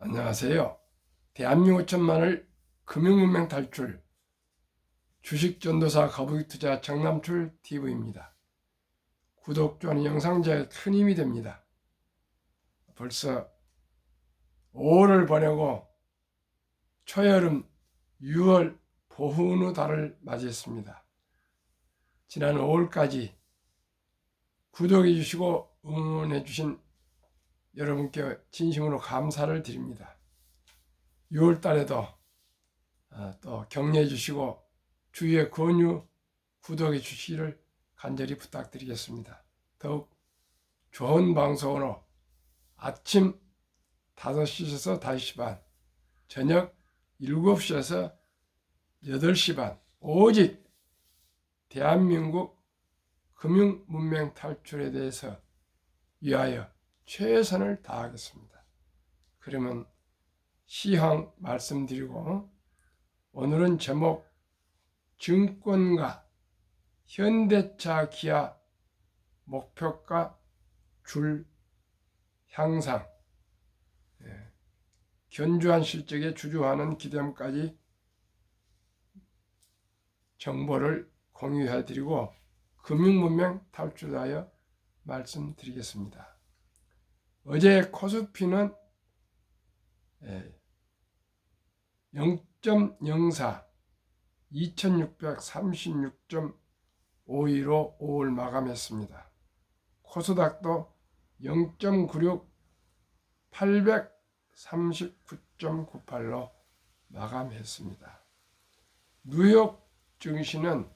안녕하세요. 대한민국 천만을 금융문명 탈출 주식전도사 거북이투자 정남출 TV입니다. 구독, 좋아요 영상 제에 큰 힘이 됩니다. 벌써 5월을 보내고 초여름 6월 보훈의 달을 맞이했습니다. 지난 5월까지 구독해 주시고 응원해 주신 여러분께 진심으로 감사를 드립니다. 6월 달에도 또 격려해 주시고 주위의 권유, 구독해 주시기를 간절히 부탁드리겠습니다. 더욱 좋은 방송으로 아침 5시에서 5시 반, 저녁 7시에서 8시 반, 오직 대한민국 금융문명 탈출에 대해서 위하여 최선을 다하겠습니다. 그러면 시황 말씀드리고, 오늘은 제목 증권가 현대차 기아 목표가 줄 향상, 견주한 실적에 주저하는 기대감까지 정보를 공유해 드리고 금융문명 탈출하여 말씀드리겠습니다. 어제 코스피는 0.04 2636.52로 5월 마감했습니다. 코스닥도 0.96 839.98로 마감했습니다. 뉴욕 증시는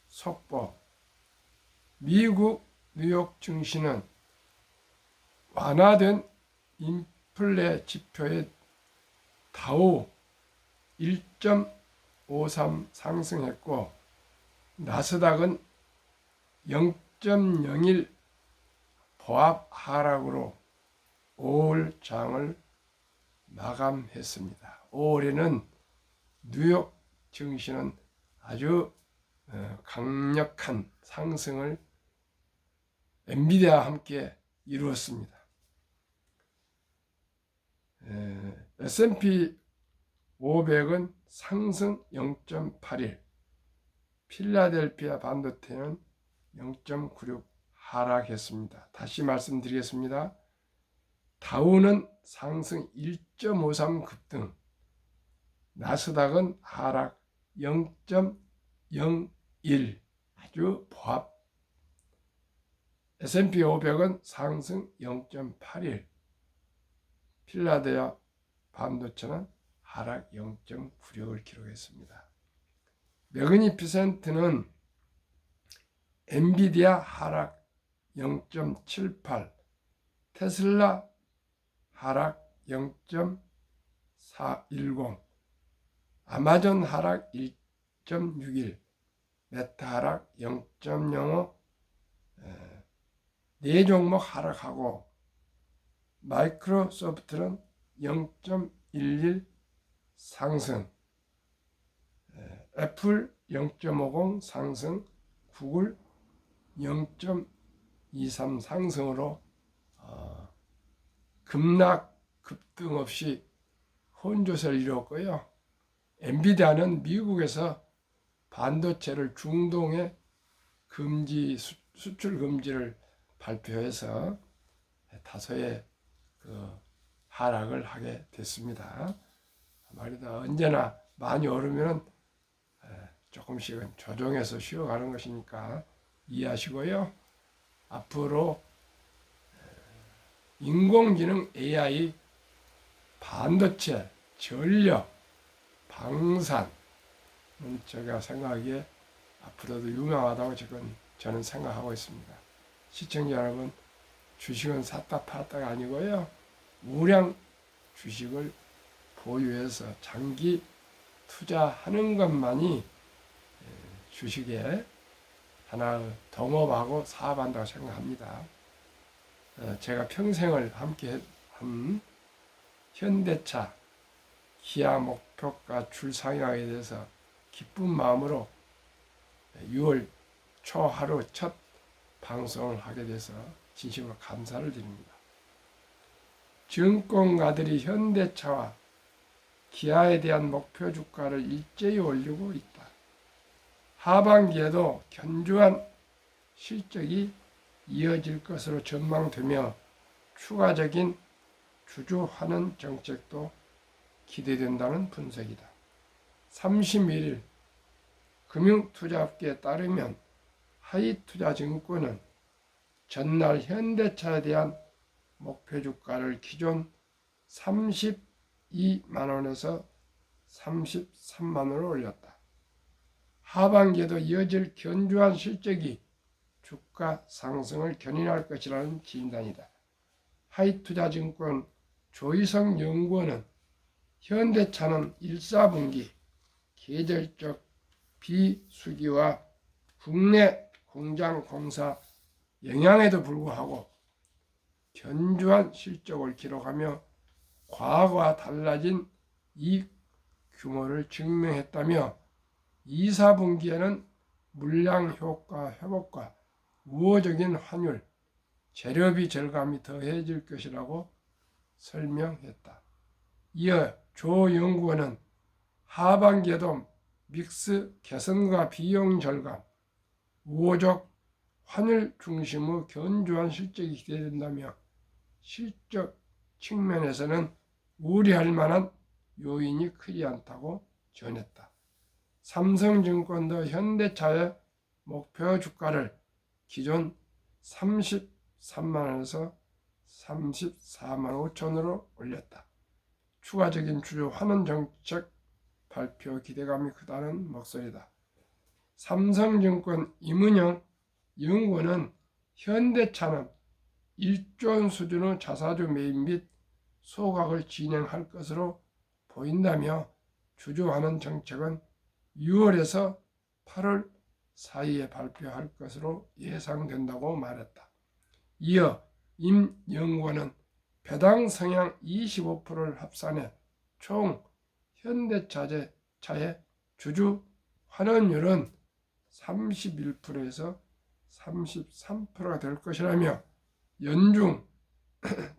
속보, 미국 뉴욕 증시는 완화된 인플레 지표의 다우 1.53 상승했고, 나스닥은 0.01 보합 하락으로 5월 장을 마감했습니다. 5월에는 뉴욕 증시는 아주 강력한 상승을 엔비디아와 함께 이루었습니다. S&P 500은 상승 0.81, 필라델피아 반도체는 0.96 하락했습니다. 다시 말씀드리겠습니다. 다우는 상승 1.53 급등, 나스닥은 하락 0.01, 아주 보합. S&P 500은 상승 0.81, 필라델피아 반도체는 하락 0.96을 기록했습니다. 매그니피센트는 엔비디아 하락 0.78, 테슬라 하락 0.410, 아마존 하락 1.61, 메타 하락 0.05, 네 종목 하락하고 마이크로소프트는 0.11 상승, 애플 0.50 상승, 구글 0.23 상승으로 급락 급등 없이 혼조세를 이뤘고요. 엔비디아는 미국에서 반도체를 중동에 수출 금지를 발표해서 다소의 하락을 하게 됐습니다. 말이다, 언제나 많이 오르면 조금씩은 조정해서 쉬어가는 것이니까 이해하시고요. 앞으로 인공지능 AI, 반도체, 전력, 방산, 제가 생각하기에 앞으로도 유명하다고 저는 생각하고 있습니다. 시청자 여러분, 주식은 샀다 팔았다가 아니고요, 우량 주식을 보유해서 장기 투자하는 것만이 주식에 하나의 동업하고 사업한다고 생각합니다. 제가 평생을 함께 한 현대차 기아 목표가 출상하게 돼서 기쁜 마음으로 6월 초 하루 첫 방송을 하게 돼서 진심으로 감사를 드립니다. 증권가들이 현대차와 기아에 대한 목표 주가를 일제히 올리고 있다. 하반기에도 견조한 실적이 이어질 것으로 전망되며 추가적인 주주 환원 정책도 기대된다는 분석이다. 31일 금융투자업계에 따르면 하이투자증권은 전날 현대차에 대한 목표 주가를 기존 32만원에서 33만원으로 올렸다. 하반기에도 이어질 견조한 실적이 주가 상승을 견인할 것이라는 진단이다. 하이투자증권 조희성 연구원은 현대차는 1사분기 계절적 비수기와 국내 공장 공사 영향에도 불구하고 견조한 실적을 기록하며 과거와 달라진 이익 규모를 증명했다며 2, 4분기에는 물량 효과 회복과 우호적인 환율, 재료비 절감이 더해질 것이라고 설명했다. 이어 조 연구원은 하반기에도 믹스 개선과 비용 절감, 우호적 환율 중심의 견조한 실적이 기대된다며 실적 측면에서는 우려할 만한 요인이 크지 않다고 전했다. 삼성증권도 현대차의 목표 주가를 기존 33만원에서 34만 5천으로 올렸다. 추가적인 주주 환원 정책 발표 기대감이 크다는 목소리다. 삼성증권 임은영 연구원은 현대차는 1조 수준의 자사주 매입 및 소각을 진행할 것으로 보인다며 주주 환원 정책은 6월에서 8월 사이에 발표할 것으로 예상된다고 말했다. 이어 임 연구원은 배당 성향 25%를 합산해 총 현대차의 주주 환원율은 31%에서 33%가 될 것이라며 연중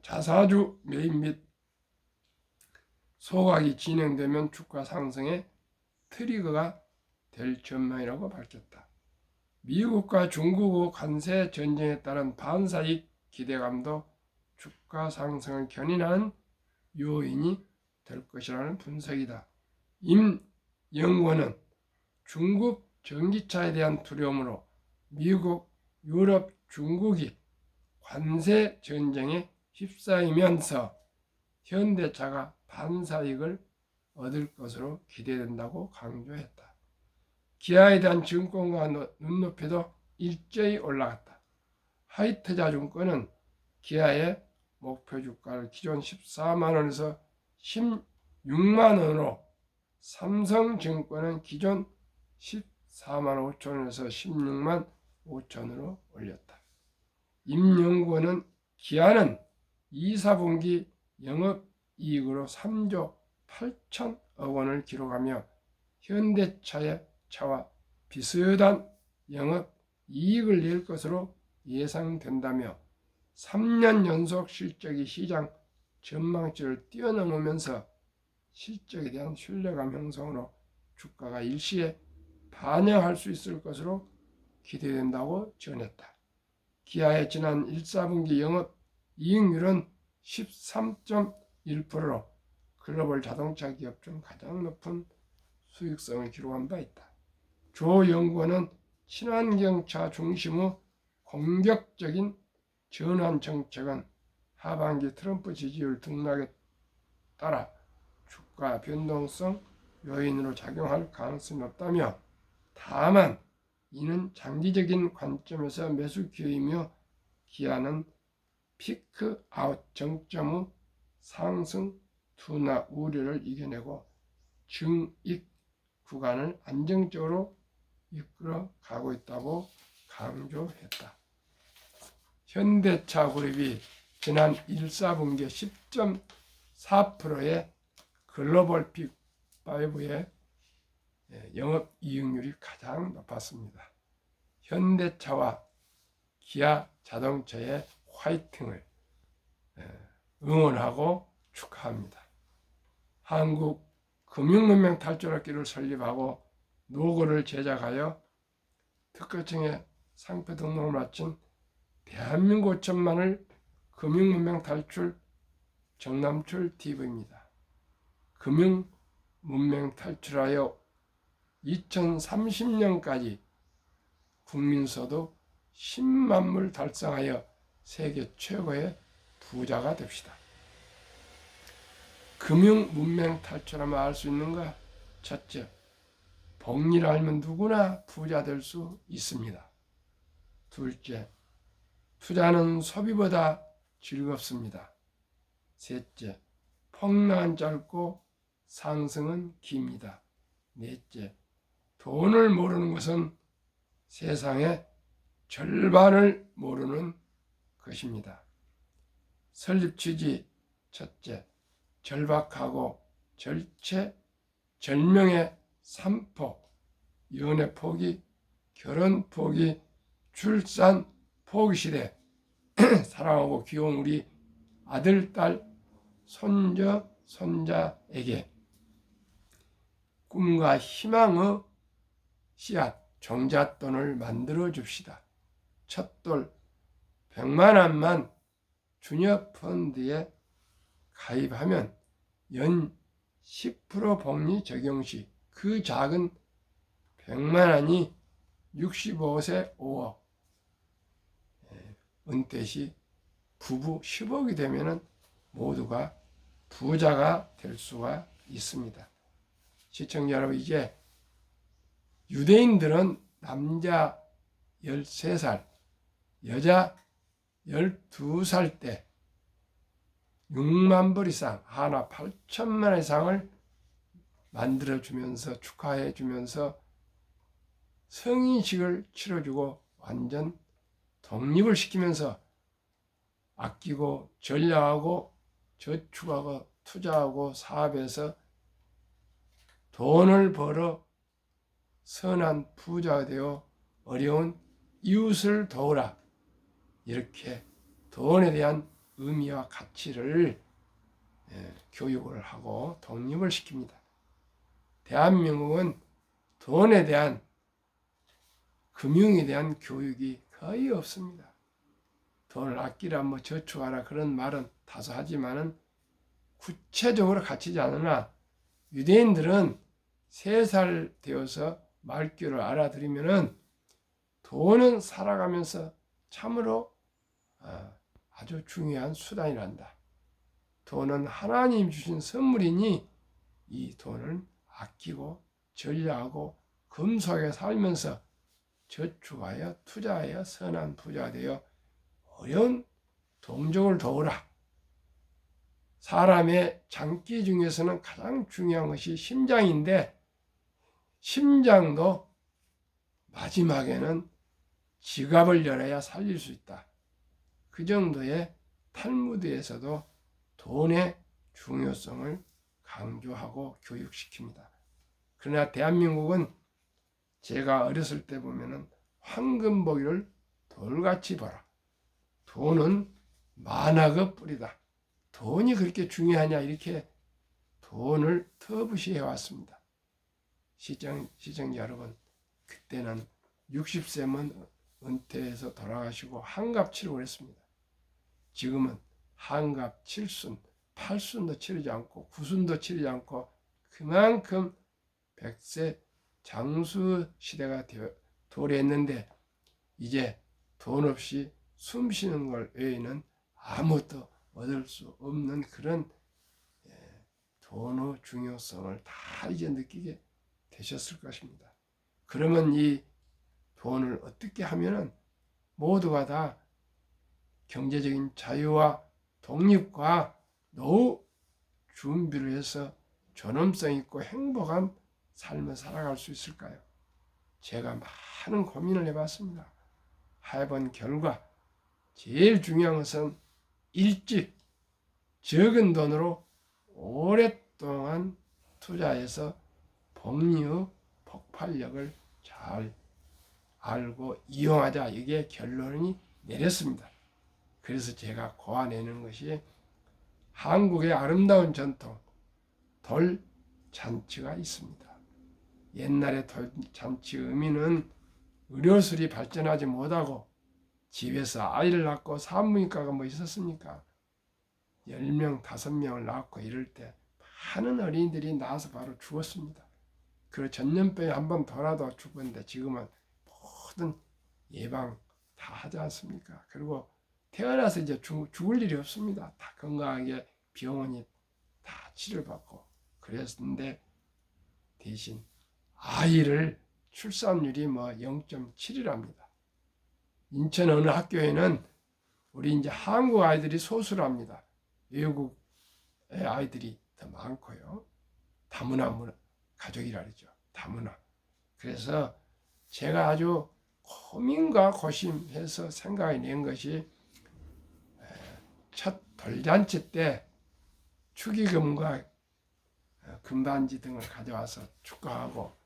자사주 매입 및 소각이 진행되면 주가 상승의 트리거가 될 전망이라고 밝혔다. 미국과 중국의 관세 전쟁에 따른 반사익 기대감도 주가 상승을 견인하는 요인이 될 것이라는 분석이다. 임 연구원은 중국 전기차에 대한 두려움으로 미국, 유럽, 중국이 관세 전쟁에 휩싸이면서 현대차가 반사익을 얻을 것으로 기대된다고 강조했다. 기아에 대한 증권가 눈높이도 일제히 올라갔다. 하이투자증권은 기아의 목표 주가를 기존 14만원에서 16만원으로, 삼성증권은 기존 14만 5천원에서 16만 5천원으로 올렸다. 임연구원은 기아는 2, 4분기 영업이익으로 3조 8천억 원을 기록하며 현대차와 비슷한 영업이익을 낼 것으로 예상된다며 3년 연속 실적이 시장 전망치를 뛰어넘으면서 실적에 대한 신뢰감 형성으로 주가가 일시에 반영할 수 있을 것으로 기대된다고 전했다. 기아의 지난 1, 4분기 영업이익률은 13.1%로 글로벌 자동차 기업 중 가장 높은 수익성을 기록한 바 있다. 조 연구원은 친환경차 중심의 공격적인 전환 정책은 하반기 트럼프 지지율 등락에 따라 주가 변동성 요인으로 작용할 가능성이 없다며, 다만 이는 장기적인 관점에서 매수 기회이며 기아는 피크 아웃 정점의 상승 둔화 우려를 이겨내고 증익 구간을 안정적으로 이끌어 가고 있다고 강조했다. 현대차 그룹이 지난 1, 4분기 10.4%의 글로벌 빅5의 영업이익률이 가장 높았습니다. 현대차와 기아 자동차의 화이팅을 응원하고 축하합니다. 한국 금융문명 탈출학기를 설립하고 노고를 제작하여 특허청에 상표 등록을 마친 대한민국 천만을 금융문명 탈출 정남출 TV입니다. 금융문명 탈출하여 2030년까지 국민소득 10만불 달성하여 세계 최고의 부자가 됩시다. 금융문명 탈출하면 알 수 있는가? 첫째, 복리를 알면 누구나 부자 될 수 있습니다. 둘째, 투자는 소비보다 즐겁습니다. 셋째, 폭락은 짧고 상승은 깁니다. 넷째, 돈을 모르는 것은 세상의 절반을 모르는 것입니다. 설립 취지 첫째, 절박하고 절명의 3포, 연애 포기, 결혼 포기, 출산 포기 시대 사랑하고 귀여운 우리 아들, 딸, 손자, 손자에게 꿈과 희망의 씨앗, 종잣돈을 만들어 줍시다. 첫돌 100만 원만 주녀 펀드에 가입하면 연 10% 복리 적용 시 그 작은 100만 원이 65세 5억, 은퇴 시 부부 10억이 되면 모두가 부자가 될 수가 있습니다. 시청자 여러분, 이제 유대인들은 남자 13살, 여자 12살 때 6만 불 이상, 하나 8천만 원 이상을 만들어주면서 축하해주면서 성인식을 치러주고 완전 독립을 시키면서 아끼고 전략하고 저축하고 투자하고 사업해서 돈을 벌어 선한 부자가 되어 어려운 이웃을 도우라. 이렇게 돈에 대한 의미와 가치를 교육을 하고 독립을 시킵니다. 대한민국은 돈에 대한, 금융에 대한 교육이 거의 없습니다. 돈을 아끼라, 저축하라 그런 말은 다소 하지만은 구체적으로 갖추지 않으나 유대인들은 3살 되어서 말귀를 알아들이면은 돈은 살아가면서 참으로 아주 중요한 수단이란다. 돈은 하나님 주신 선물이니 이 돈을 아끼고 전략하고 금속에 살면서 저축하여 투자하여 선한 부자가 되어 어려운 동족을 도우라. 사람의 장기 중에서는 가장 중요한 것이 심장인데 심장도 마지막에는 지갑을 열어야 살릴 수 있다. 그 정도의 탈무드에서도 돈의 중요성을 강조하고 교육시킵니다. 그러나 대한민국은 제가 어렸을 때 보면은 황금보기를 돌같이 벌어. 돈은 만학의 뿌리다. 돈이 그렇게 중요하냐, 이렇게 돈을 터부시해 왔습니다. 시청자 여러분, 그때는 60세면 은퇴해서 돌아가시고 한갑 치르고 그랬습니다. 지금은 한갑 7순, 8순도 치르지 않고 9순도 치르지 않고 그만큼 100세 장수 시대가 도래했는데 이제 돈 없이 숨 쉬는 걸 외에는 아무것도 얻을 수 없는 그런 돈의 중요성을 다 이제 느끼게 되셨을 것입니다. 그러면 이 돈을 어떻게 하면은 모두가 다 경제적인 자유와 독립과 노후 준비를 해서 존엄성 있고 행복한 삶을 살아갈 수 있을까요? 제가 많은 고민을 해봤습니다. 해본 결과 제일 중요한 것은 일찍 적은 돈으로 오랫동안 투자해서 복리의 폭발력을 잘 알고 이용하자, 이게 결론이 내렸습니다. 그래서 제가 고안해낸 것이 한국의 아름다운 전통 돌잔치가 있습니다. 옛날에 돌잔치 의미는 의료술이 발전하지 못하고 집에서 아이를 낳고 산부인과가 뭐 있었습니까? 10명, 5명을 낳고 이럴 때 많은 어린이들이 나와서 바로 죽었습니다. 그 전염병에 한번 더라도 죽었는데 지금은 모든 예방 다 하지 않습니까? 그리고 태어나서 이제 죽을 일이 없습니다. 다 건강하게 병원이 다 치료받고 그랬는데 대신 아이를 출산율이 뭐 0.7이랍니다. 인천 어느 학교에는 우리 이제 한국 아이들이 소수랍니다. 외국의 아이들이 더 많고요. 다문화 가족이라 그러죠. 다문화. 그래서 제가 아주 고민과 고심해서 생각해 낸 것이 첫 돌잔치 때 축의금과 금반지 등을 가져와서 축하하고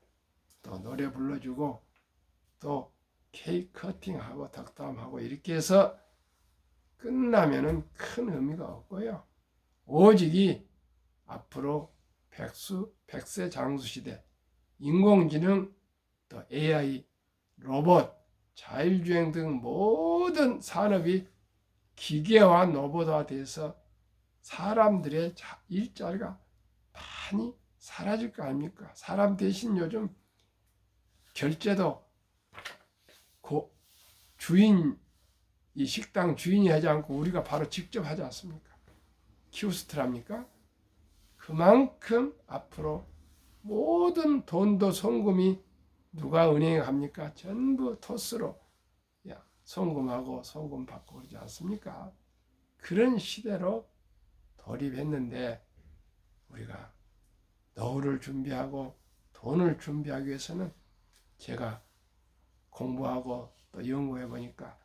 또 노래 불러주고 또 케이크 커팅하고 덕담하고 이렇게 해서 끝나면은 큰 의미가 없고요. 오직이 앞으로 백세 장수 시대 인공지능 또 AI 로봇 자율주행 등 모든 산업이 기계화 로봇화 돼서 사람들의 일자리가 많이 사라질 거 아닙니까? 사람 대신 요즘 결제도 이 식당 주인이 하지 않고 우리가 바로 직접 하지 않습니까? 키오스트랍니까? 그만큼 앞으로 모든 돈도 송금이 누가 은행에 갑니까? 전부 토스로 송금하고 송금 받고 그러지 않습니까? 그런 시대로 돌입했는데 우리가 노후를 준비하고 돈을 준비하기 위해서는 제가 공부하고 또 연구해 보니까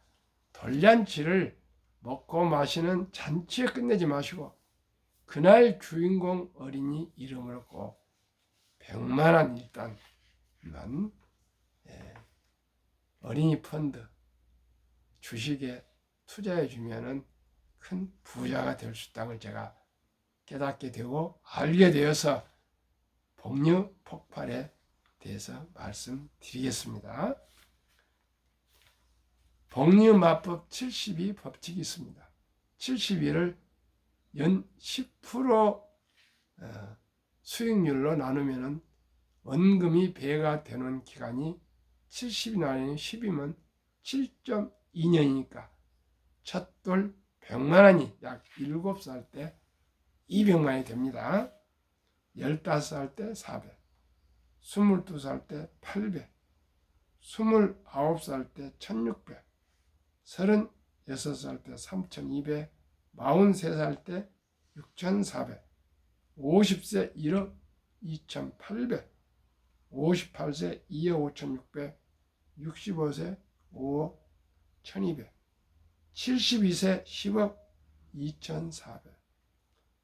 돌잔치를 먹고 마시는 잔치에 끝내지 마시고 그날 주인공 어린이 이름으로 꼭 100만 원 일단만 어린이 펀드 주식에 투자해 주면은 큰 부자가 될 수 있다는 걸 제가 깨닫게 되고 알게 되어서 복류 폭발에 대해서 말씀드리겠습니다. 복류마법 72 법칙이 있습니다. 72를 연 10% 수익률로 나누면 원금이 배가 되는 기간이 70이 나누면 10이면 7.2년이니까 첫돌 100만 원이 약 7살 때 200만 원이 됩니다. 15살 때 400, 22살 때 800, 29살 때 1600, 36살 때 3200, 43살 때 6400, 50세 1억 2800, 58세 2억 5600, 65세 5억 1200, 72세 10억 2400,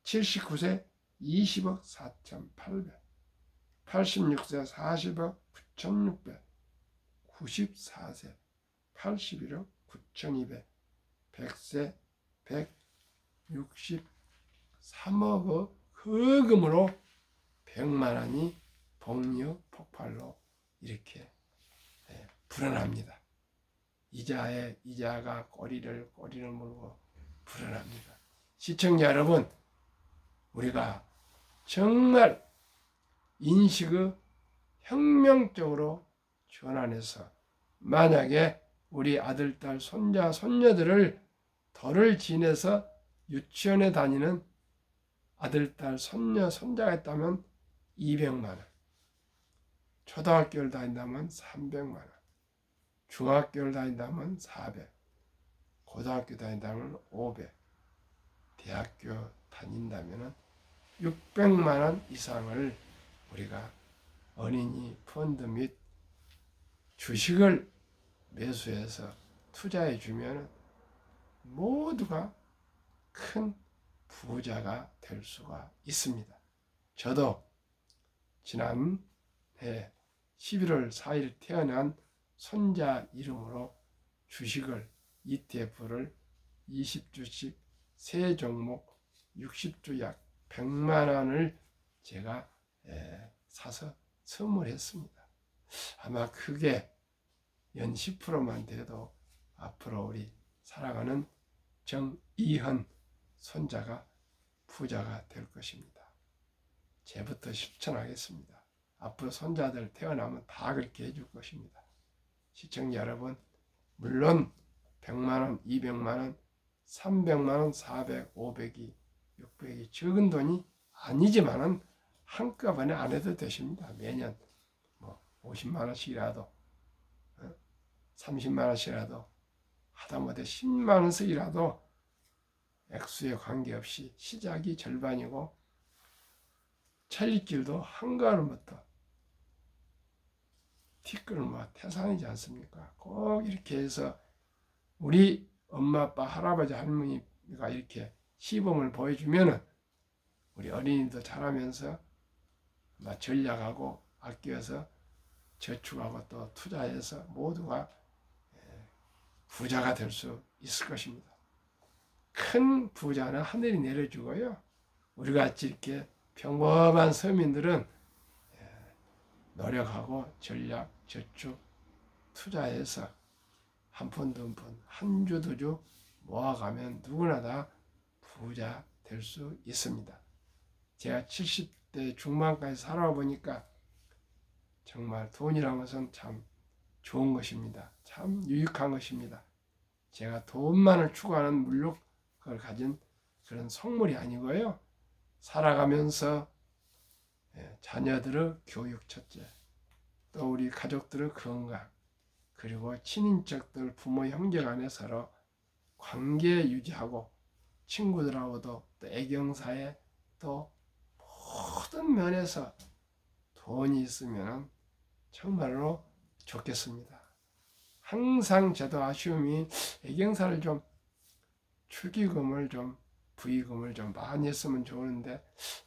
79세 20억 4800, 86세 40억 9600, 94세 81억 9200, 100세 163억의 거금으로 100만 원이 복류 폭발로 이렇게 불어납니다. 이자가 꼬리를 물고 불어납니다. 시청자 여러분, 우리가 정말 인식의 혁명적으로 전환해서 만약에 우리 아들, 딸, 손자, 손녀들을 돌을 지내서 유치원에 다니는 아들, 딸, 손녀, 손자가 있다면 200만 원, 초등학교를 다닌다면 300만 원, 중학교를 다닌다면 400, 고등학교 다닌다면 500, 대학교 다닌다면 600만 원 이상을 우리가 어린이 펀드 및 주식을 매수해서 투자해 주면 모두가 큰 부자가 될 수가 있습니다. 저도 지난해 11월 4일 태어난 손자 이름으로 주식을 ETF를 20주씩 3종목 60주 약 100만 원을 제가 사서 선물했습니다. 아마 그게 연 10%만 돼도 앞으로 우리 사랑하는 정이현 손자가 부자가 될 것입니다. 제부터 실천하겠습니다. 앞으로 손자들 태어나면 다 그렇게 해줄 것입니다. 시청자 여러분, 물론 100만원, 200만원, 300만원, 400, 500이, 600이 적은 돈이 아니지만은 한꺼번에 안 해도 되십니다. 매년 뭐 50만원씩이라도 30만원씩이라도 하다못해 10만원씩이라도 액수에 관계없이 시작이 절반이고 차릴길도 한가름부터 티끌 태산이지 않습니까? 꼭 이렇게 해서 우리 엄마, 아빠, 할아버지, 할머니가 이렇게 시범을 보여주면은 우리 어린이도 자라면서 전략하고 아껴서 저축하고 또 투자해서 모두가 부자가 될 수 있을 것입니다. 큰 부자는 하늘이 내려주고요. 우리 같이 이렇게 평범한 서민들은 노력하고 전략, 저축, 투자해서 한 푼, 두 푼, 한 주, 두 주 모아가면 누구나 다 부자 될 수 있습니다. 제가 70대 중반까지 살아보니까 정말 돈이라는 것은 참 좋은 것입니다. 참 유익한 것입니다. 제가 돈만을 추구하는 물욕을 가진 그런 속물이 아니고요. 살아가면서 자녀들의 교육 첫째, 또 우리 가족들의 건강, 그리고 친인척들, 부모, 형제 간에 서로 관계 유지하고 친구들하고도 또 애경사에 또 모든 면에서 돈이 있으면 정말로 좋겠습니다. 항상 저도 아쉬움이 애경사를 좀 축의금을 좀 부의금을 좀 많이 했으면 좋은데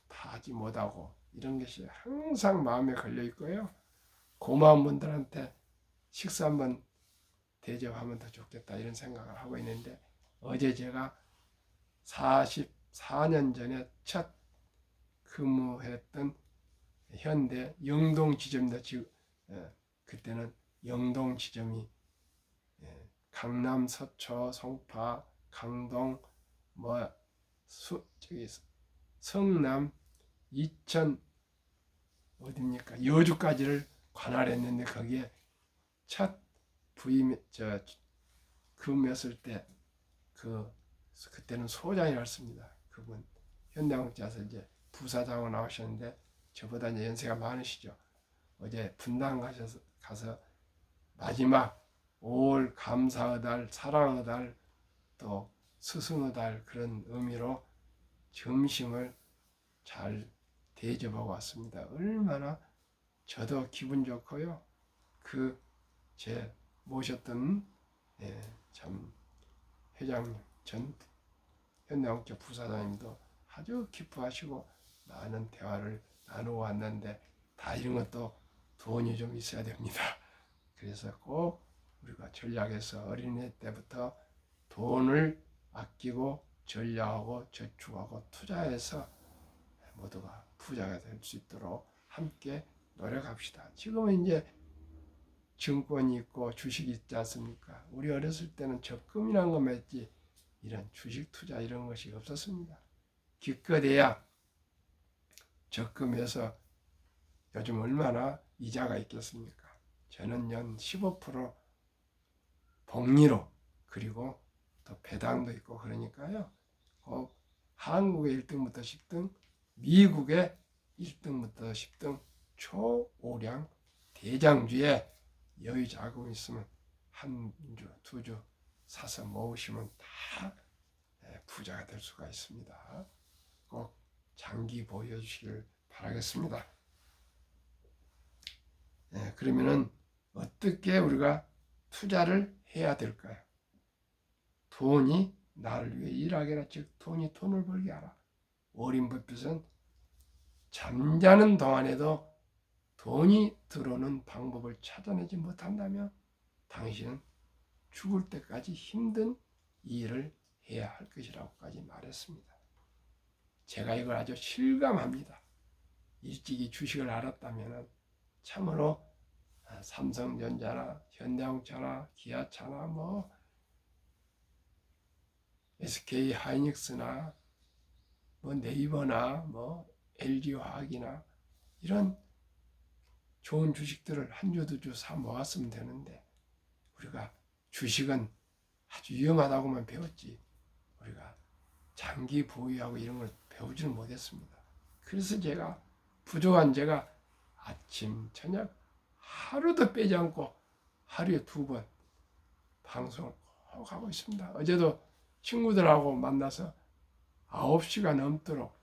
다 하지 못하고 이런 것이 항상 마음에 걸려 있고요. 고마운 분들한테 식사 한번 대접하면 더 좋겠다 이런 생각을 하고 있는데 어제 제가 44년 전에 첫 근무했던 현대 영동 지점입니다. 그때는 영동 지점이 강남, 서초, 송파, 강동, 성남, 이천 어딥니까? 여주까지를 관할했는데 거기에 첫 근무했을 때 그때는 소장이었습니다. 그분 현대항공자에서 이제 부사장으로 나오셨는데 저보다 이제 연세가 많으시죠. 어제 분당 가서 마지막 5월 감사의 달, 사랑의 달, 또 스승의 달 그런 의미로 점심을 잘 대접하고 왔습니다. 얼마나 저도 기분 좋고요. 제 모셨던 참 회장님, 전 현대항공자 부사장님도 아주 기뻐하시고 많은 대화를 나누어 왔는데 다 이런 것도 돈이 좀 있어야 됩니다. 그래서 꼭 우리가 전략해서 어린이 때부터 돈을 아끼고 전략하고 저축하고 투자해서 모두가 부자가 될 수 있도록 함께 노력합시다. 지금은 이제 증권이 있고 주식이 있지 않습니까? 우리 어렸을 때는 적금이라는 거 맺지 이런 주식 투자 이런 것이 없었습니다. 기껏해야 적금에서 요즘 얼마나 이자가 있겠습니까? 저는 연 15% 복리로 그리고 또 배당도 있고 그러니까요. 꼭 한국의 1등부터 10등, 미국의 1등부터 10등 초오량 대장주에 여유 자금이 있으면 한 주, 두 주 사서 모으시면 다 부자가 될 수가 있습니다. 꼭 장기 보유해 주시길 바라겠습니다. 그러면은 어떻게 우리가 투자를 해야 될까요? 돈이 나를 위해 일하게 하라. 즉 돈이 돈을 벌게 하라. 워린 버핏은 잠자는 동안에도 돈이 들어오는 방법을 찾아내지 못한다면 당신은 죽을 때까지 힘든 일을 해야 할 것이라고까지 말했습니다. 제가 이걸 아주 실감합니다. 일찍이 주식을 알았다면 참으로 삼성전자나 현대자동차나 기아차나 뭐 SK 하이닉스나 뭐 네이버나 뭐 LG화학이나 이런 좋은 주식들을 한 주 두 주 사 모았으면 되는데 우리가 주식은 아주 위험하다고만 배웠지 우리가 장기 보유하고 이런 걸 배우지는 못했습니다. 그래서 제가 부족한 제가 아침 저녁 하루도 빼지 않고 하루에 2번 방송을 꼭 하고 있습니다. 어제도 친구들하고 만나서 9시간 넘도록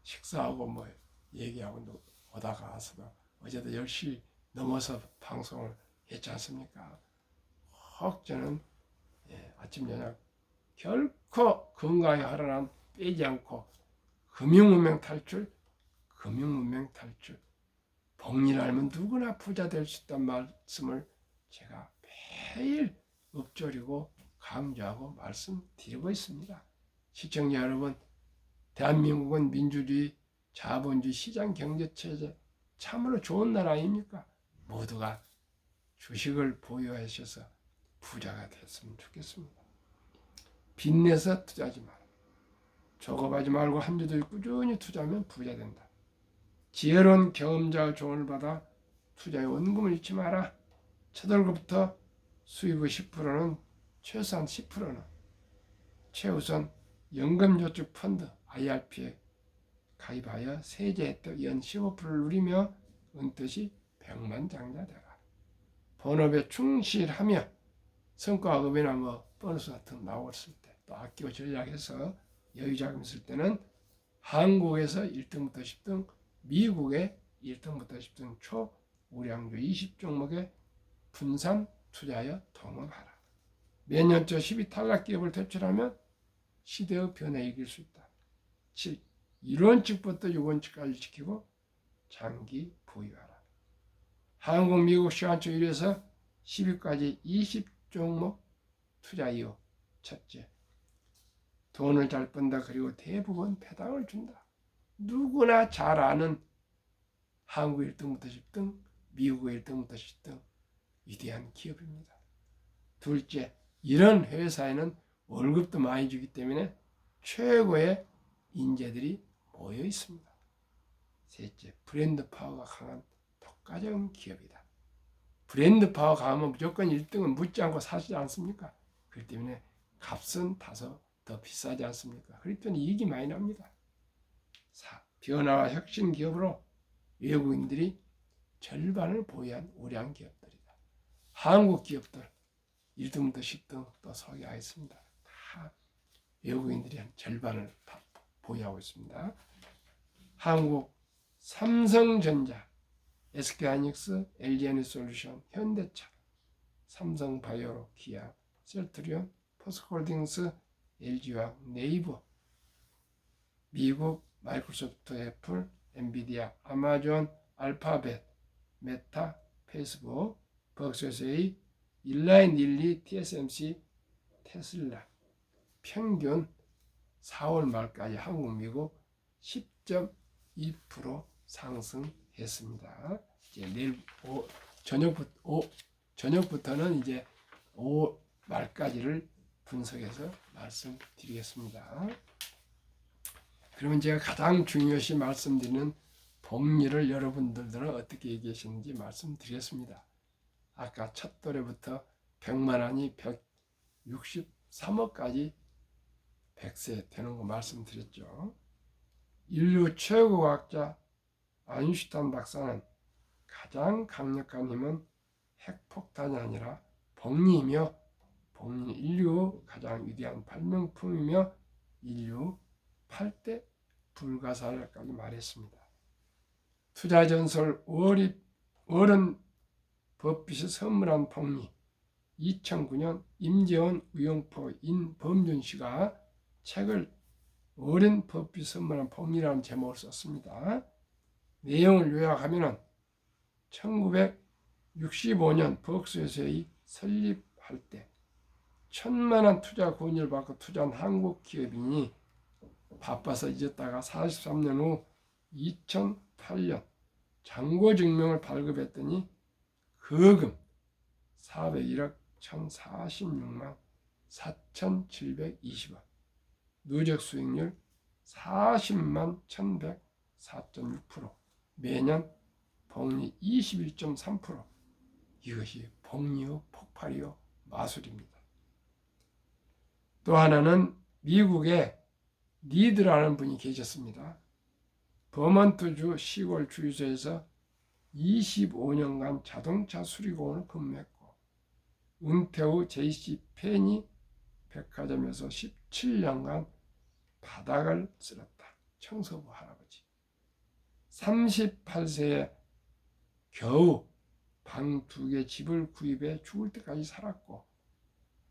식사하고 뭐 얘기하고 오다가 와서도 어제도 10시 넘어서 방송을 했지 않습니까? 꼭 저는 아침 저녁 결코 건강에 하라는 빼지 않고 금융문명 탈출, 복리를 알면 누구나 부자 될 수 있다는 말씀을 제가 매일 읊조리고 강조하고 말씀드리고 있습니다. 시청자 여러분, 대한민국은 민주주의, 자본주의, 시장경제체제 참으로 좋은 나라 아닙니까? 모두가 주식을 보유하셔서 부자가 됐으면 좋겠습니다. 빚내서 투자하지 마라. 조급하지 말고 한 주도 꾸준히 투자하면 부자 된다. 지혜로운 경험자의 조언을 받아 투자에 원금을 잃지 마라. 첫 월급부터 수입의 10%는 최소한 10%는 최우선 연금저축 펀드 IRP에 가입하여 세제 혜택 연 15%를 누리며 은퇴시 백만장자 되라. 본업에 충실하며 성과급이나 뭐 보너스 같은 거 나왔을 때 또 아끼고 전략해서 여유자금 있을 때는 한국에서 1등부터 10등, 미국의 1등부터 10등 초우량주 20종목에 분산 투자하여 동업하라. 몇 년째 12 탈락 기업을 퇴출하면 시대의 변화에 이길 수 있다. 7. 1원칙부터 6원칙까지 지키고 장기 보유하라. 한국, 미국 시간초 1에서 10위까지 20종목 투자 이유. 첫째, 돈을 잘 번다. 그리고 대부분 배당을 준다. 누구나 잘 아는 한국 1등부터 10등, 미국 1등부터 10등 위대한 기업입니다. 둘째, 이런 회사에는 월급도 많이 주기 때문에 최고의 인재들이 모여 있습니다. 셋째, 브랜드 파워가 강한 독과점 기업이다. 브랜드 파워 강하면 무조건 1등은 묻지 않고 사지 않습니까? 그렇기 때문에 값은 다소 더 비싸지 않습니까? 그렇기 때문에 이익이 많이 납니다. 4. 변화와 혁신 기업으로 외국인들이 절반을 보유한 우량 기업들이다. 한국 기업들 1등부터 10등 또 소개하겠습니다. 다 외국인들이 한 절반을 다 보유하고 있습니다. 한국 삼성전자, SK하이닉스, LG에너지솔루션, 현대차, 삼성바이오로, 기아, 셀트리온, 포스코홀딩스, LG화학, 네이버, 미국 마이크로소프트, 애플, 엔비디아, 아마존, 알파벳, 메타, 페이스북, 벅스에서의 일라인, 릴리, TSMC, 테슬라 평균 4월 말까지 한국, 미국 10.2% 상승했습니다. 이제 내일 저녁부터는 이제 5월 말까지를 분석해서 말씀드리겠습니다. 그러면 제가 가장 중요시 말씀드리는 복리를 여러분들은 어떻게 얘기하시는지 말씀드리겠습니다. 아까 첫 돌에부터 100만 원이 163억까지 100세 되는 거 말씀드렸죠. 인류 최고 과학자 아인슈타인 박사는 가장 강력한 힘은 핵폭탄이 아니라 복리이며 복리는 인류 가장 위대한 발명품이며 인류 8대 불가사의까지 말했습니다. 투자전설 워런 버핏이 선물한 복리. 2009년 임재원, 우영포, 인범준 씨가 책을 워런 버핏이 선물한 복리라는 제목을 썼습니다. 내용을 요약하면 1965년 벅스에서의 설립할 때 1,000만 원 투자 권유를 받고 투자한 한국 기업이니 바빠서 잊었다가 43년 후 2008년 잔고증명을 발급했더니 거금 401억 1046만 4,720원, 누적 수익률 40만 1,104.6%, 매년 복리 21.3%. 이것이 복리요 폭발이요 마술입니다. 또 하나는 미국에 리드라는 분이 계셨습니다. 버먼트주 시골 주유소에서 25년간 자동차 수리공을 근무했고, 은퇴 후 JC 페니 백화점에서 17년간 바닥을 쓸었다. 청소부 할아버지. 38세에 겨우 방 2개 집을 구입해 죽을 때까지 살았고,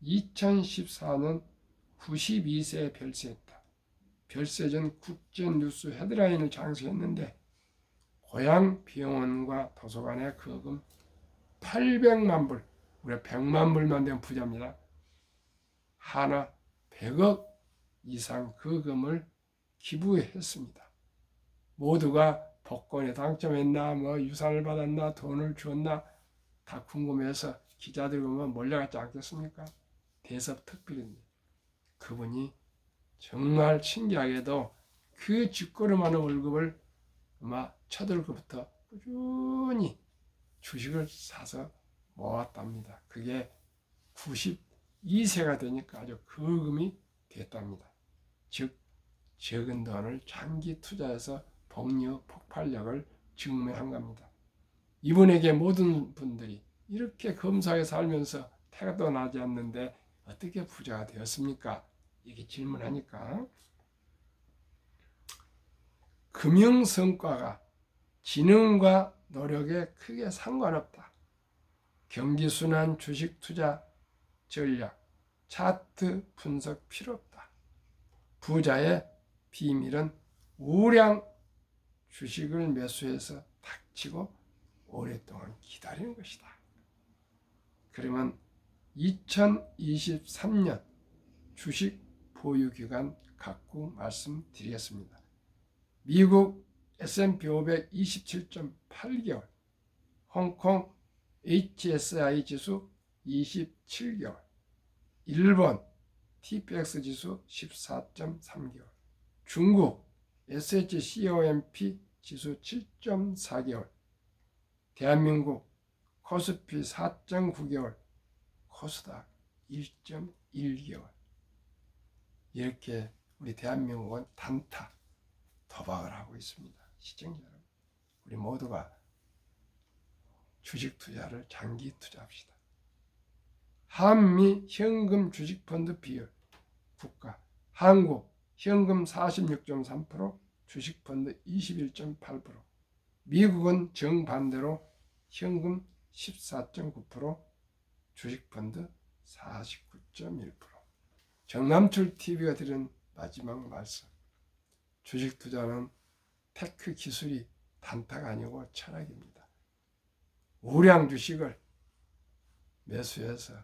2014년 92세에 별세했다. 별세 전 국제뉴스 헤드라인을 장식했는데, 고향 병원과 도서관에 거금 800만 불, 우리가 100만 불만 되면 부자입니다. 하나 100억 이상 거금을 기부했습니다. 모두가 복권에 당첨했나, 유산을 받았나, 돈을 주었나 다 궁금해서 기자들 보면 몰려갔지 않겠습니까? 대섭특필인데 그분이 정말 신기하게도 그 쥐꼬름하는 월급을 아마 첫월급부터 꾸준히 주식을 사서 모았답니다. 그게 92세가 되니까 아주 거금이 됐답니다. 즉 적은 돈을 장기 투자해서 복리의 폭발력을 증명한 겁니다. 이분에게 모든 분들이 이렇게 검소하게 살면서 태도 나지 않는데 어떻게 부자가 되었습니까? 이렇게 질문하니까, 금융 성과가 지능과 노력에 크게 상관없다. 경기순환 주식 투자 전략, 차트 분석 필요 없다. 부자의 비밀은 우량 주식을 매수해서 닥치고 오랫동안 기다리는 것이다. 그러면 2023년 주식 보유기간 각구 말씀드리겠습니다. 미국 S&P 500 27.8개월, 홍콩 HSI 지수 27개월, 일본 TPX 지수 14.3개월, 중국 SHCOMP 지수 7.4개월, 대한민국 코스피 4.9개월, 코스닥 1.1개월. 이렇게 우리 대한민국은 단타 도박을 하고 있습니다. 시청자 여러분, 우리 모두가 주식 투자를 장기 투자합시다. 한미 현금 주식펀드 비율 국가, 한국 현금 46.3%, 주식펀드 21.8%, 미국은 정반대로 현금 14.9%, 주식펀드 49.1%. 정남출 TV가 드린 마지막 말씀. 주식 투자는 테크 기술이 단타가 아니고 철학입니다. 우량 주식을 매수해서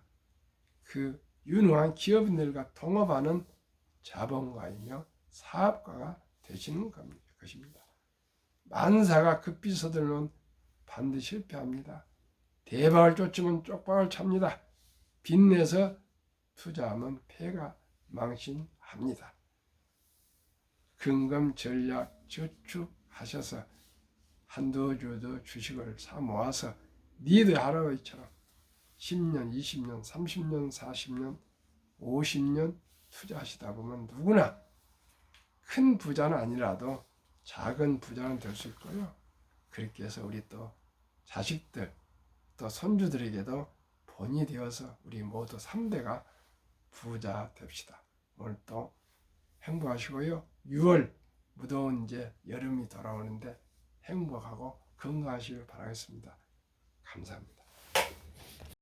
그 유능한 기업인들과 통합하는 자본가이며 사업가가 되시는 것입니다. 만사가 급히 서들면 반드시 실패합니다. 대박을 쫓으면 쪽박을 찹니다. 빚내서 투자하면 폐가 망신합니다. 근검 전략 저축하셔서 한두 주도 주식을 사 모아서 리드 할아버지처럼 10년, 20년, 30년, 40년, 50년 투자하시다 보면 누구나 큰 부자는 아니라도 작은 부자는 될 수 있고요. 그렇게 해서 우리 또 자식들, 또 손주들에게도 본이 되어서 우리 모두 3대가 부자 됩시다. 오늘 또 행복하시고요. 6월 무더운 이제 여름이 돌아오는데 행복하고 건강하시길 바라겠습니다. 감사합니다.